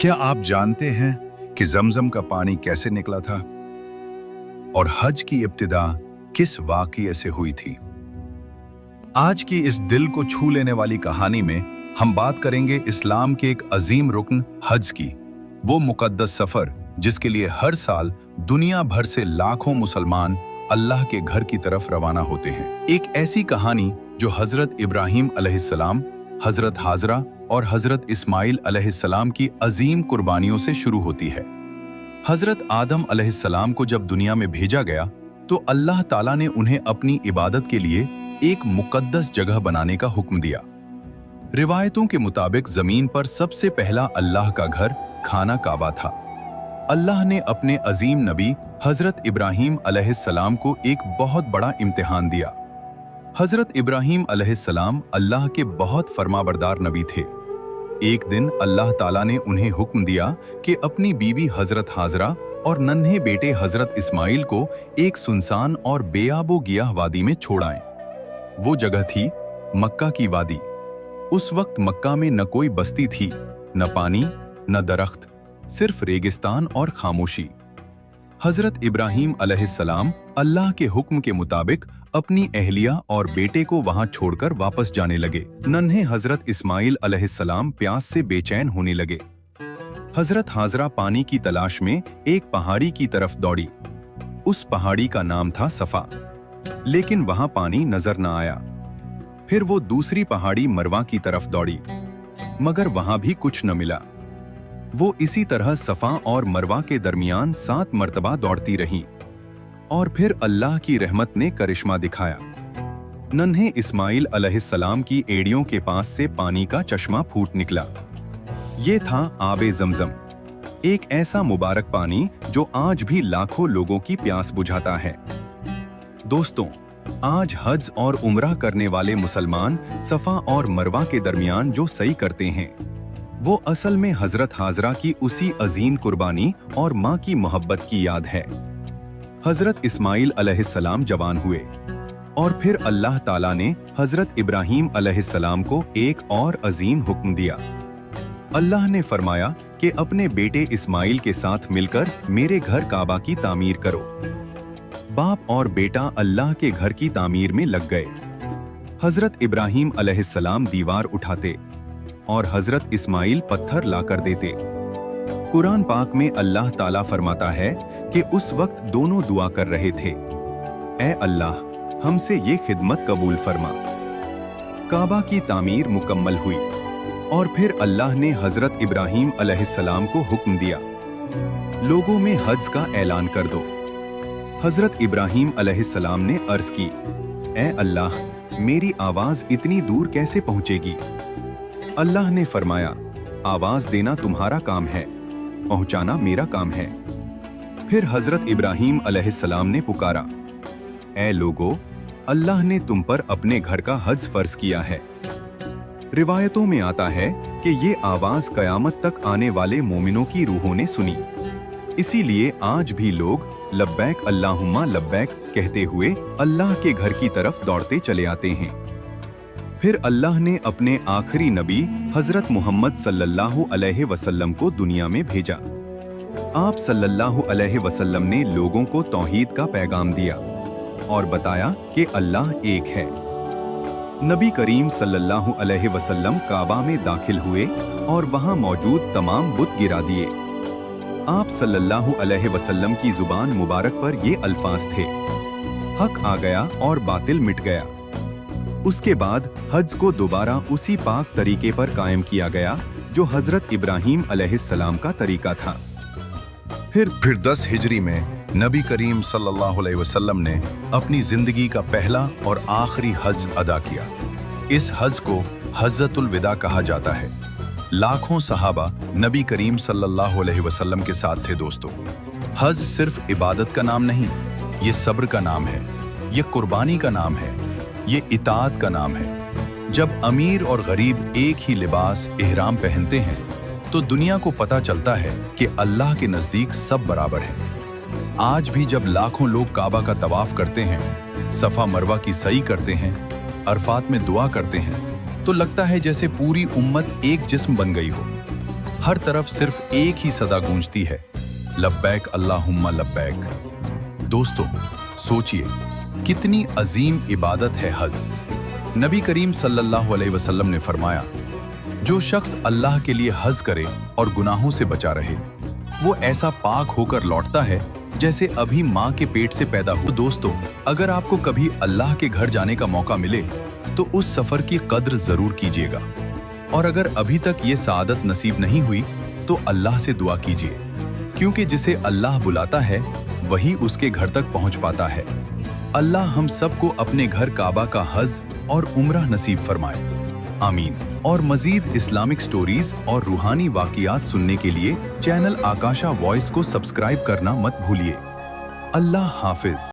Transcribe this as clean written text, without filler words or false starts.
क्या आप जानते हैं कि जमजम का पानी कैसे निकला था और हज की इब्तिदा किस वाक़ये से हुई थी? आज की इस दिल को छू लेने वाली कहानी में हम बात करेंगे इस्लाम के एक अजीम रुकन हज की, वो मुकद्दस सफर जिसके लिए हर साल दुनिया भर से लाखों मुसलमान अल्लाह के घर की तरफ रवाना होते हैं। एक ऐसी कहानी जो हजरत इब्राहीम अलैहिस्सलाम, हजरत हाजरा और हजरत इस्माइल अलैहिस्सलाम की अजीम कुर्बानियों से शुरू होती है। हजरत आदम अलैहिस्सलाम को जब दुनिया में भेजा गया तो अल्लाह ताला ने उन्हें अपनी इबादत के लिए एक मुकद्दस जगह बनाने का हुक्म दिया। रिवायतों के मुताबिक जमीन पर सबसे पहला अल्लाह का घर खाना काबा था। अल्लाह ने अपने अजीम नबी हजरत इब्राहीम अलैहिस्सलाम को एक बहुत बड़ा इम्तिहान दिया। हजरत इब्राहीम अलैहिस्सलाम अल्लाह के बहुत फरमाबरदार नबी थे। एक दिन अल्लाह ताला ने उन्हें हुक्म दिया कि अपनी बीवी हजरत हाजरा और नन्हे बेटे हजरत इस्माइल को एक सुनसान और बेआबो गियाह वादी में छोड़ आएं। वो जगह थी मक्का की वादी। उस वक्त मक्का में न कोई बस्ती थी, न पानी, न दरख्त, सिर्फ रेगिस्तान और खामोशी। हजरत इब्राहीम अलैहिस्सलाम अल्लाह के हुक्म के मुताबिक अपनी अहलिया और बेटे को वहां छोड़कर वापस जाने लगे। नन्हे हजरत इस्माइल अलैहिस्सलाम प्यास से बेचैन होने लगे। हजरत हाजरा पानी की तलाश में एक पहाड़ी की तरफ दौड़ी। उस पहाड़ी का नाम था सफा, लेकिन वहां पानी नजर न आया। फिर वो दूसरी पहाड़ी मरवा की तरफ दौड़ी, मगर वहां भी कुछ न मिला। वो इसी तरह सफा और मरवा के दरमियान 7 मर्तबा दौड़ती रही और फिर अल्लाह की रहमत ने करिश्मा दिखाया। नन्हे इस्माइल अलैहिस्सलाम की एड़ियों के पास से पानी का चश्मा फूट निकला। ये था आबे ज़मज़म, एक ऐसा मुबारक पानी जो आज भी लाखों लोगों की प्यास बुझाता है। दोस्तों, आज हज और उम्रा करने वाले मुसलमान सफा और मरवा के दरमियान जो सई करते हैं, वो असल में हजरत हाजरा की उसी अजीम कुर्बानी और माँ की मोहब्बत की याद है। हजरत इस्माइल अलैहिस्सलाम जवान हुए और फिर अल्लाह ताला ने हजरत इब्राहीम अलैहिस्सलाम को एक और अजीम हुक्म दिया। अल्लाह ने फरमाया कि अपने बेटे इस्माइल के साथ मिलकर मेरे घर काबा की तामीर करो। बाप और बेटा अल्लाह के घर की तामीर में लग गए। हजरत इब्राहीम अलैहिस्सलाम दीवार उठाते और हजरत इस्माइल पत्थर लाकर देते। कुरान पाक में अल्लाह ताला फरमाता है कि उस वक्त दोनों दुआ कर रहे थे, ऐ अल्लाह, हमसे ये खिदमत कबूल फरमा। काबा की तामीर मुकम्मल हुई और फिर अल्लाह ने हजरत इब्राहीम अलैहिस्सलाम को हुक्म दिया, लोगों में हज का ऐलान कर दो। हजरत इब्राहीम अलैहिस्सलाम ने अर्ज की, ऐ अल्लाह, मेरी आवाज इतनी दूर कैसे पहुंचेगी? अल्लाह ने फरमाया, आवाज देना तुम्हारा काम है, पहुंचाना मेरा काम है। फिर हजरत इब्राहीम अलैहिस्सलाम ने पुकारा, ऐ लोगो, अल्लाह ने तुम पर अपने घर का हज फर्ज किया है। रिवायतों में आता है कि ये आवाज कयामत तक आने वाले मोमिनों की रूहों ने सुनी। इसीलिए आज भी लोग लब्बैक अल्लाहुम्मा लब्बैक कहते हुए अल्लाह के घर की तरफ दौड़ते चले आते हैं। फिर अल्लाह ने अपने आखिरी नबी हजरत मोहम्मद सल्लल्लाहु अलैहि वसल्लम को दुनिया में भेजा। आप सल्लल्लाहु अलैहि वसल्लम ने लोगों को तौहीद का पैगाम दिया और बताया कि अल्लाह एक है। नबी करीम सल्लल्लाहु अलैहि वसल्लम काबा में दाखिल हुए और वहां मौजूद तमाम बुत गिरा दिए। आप सल्लल्लाहु अलैहि वसल्लम की जुबान मुबारक पर ये अल्फाज थे, हक आ गया और बातिल मिट गया। उसके बाद हज को दोबारा उसी पाक तरीके पर कायम किया गया जो हजरत इब्राहीम अलैहिस्सलाम का तरीका था। फिर 10 हिजरी में नबी करीम सल्लल्लाहु अलैहि वसल्लम ने अपनी जिंदगी का पहला और आखिरी हज अदा किया। इस हज को हज्जतुल विदा कहा जाता है। लाखों सहाबा नबी करीम सल्लल्लाहु अलैहि वसल्लम के साथ थे। दोस्तों, हज सिर्फ इबादत का नाम नहीं, ये सब्र का नाम है, ये कुर्बानी का नाम है, ये इताअत का नाम है। जब अमीर और गरीब एक ही लिबास इहराम पहनते हैं तो दुनिया को पता चलता है कि अल्लाह के नज़दीक सब बराबर हैं। आज भी जब लाखों लोग काबा का तवाफ करते हैं, सफ़ा मरवा की सई करते हैं, अरफात में दुआ करते हैं, तो लगता है जैसे पूरी उम्मत एक जिस्म बन गई हो। हर तरफ सिर्फ एक ही सदा गूंजती है, लब्बैक अल्लाहुम्मा लब्बैक। दोस्तों, सोचिए कितनी अजीम इबादत है हज। नबी करीम सल्लल्लाहु अलैहि वसल्लम ने फरमाया, जो शख्स अल्लाह के लिए हज करे और गुनाहों से बचा रहे, वो ऐसा पाक होकर लौटता है जैसे अभी माँ के पेट से पैदा हो। दोस्तों, अगर आपको कभी अल्लाह के घर जाने का मौका मिले तो उस सफर की कद्र जरूर कीजिएगा। और अगर अभी तक ये सआदत नसीब नहीं हुई तो अल्लाह से दुआ कीजिए, क्योंकि जिसे अल्लाह बुलाता है वही उसके घर तक पहुंच पाता है। अल्लाह हम सबको अपने घर काबा का हज और उम्रह नसीब फरमाए, आमीन। और मजीद इस्लामिक स्टोरीज और रूहानी वाक़ियात सुनने के लिए चैनल आकाशा वॉइस को सब्सक्राइब करना मत भूलिए। अल्लाह हाफिज।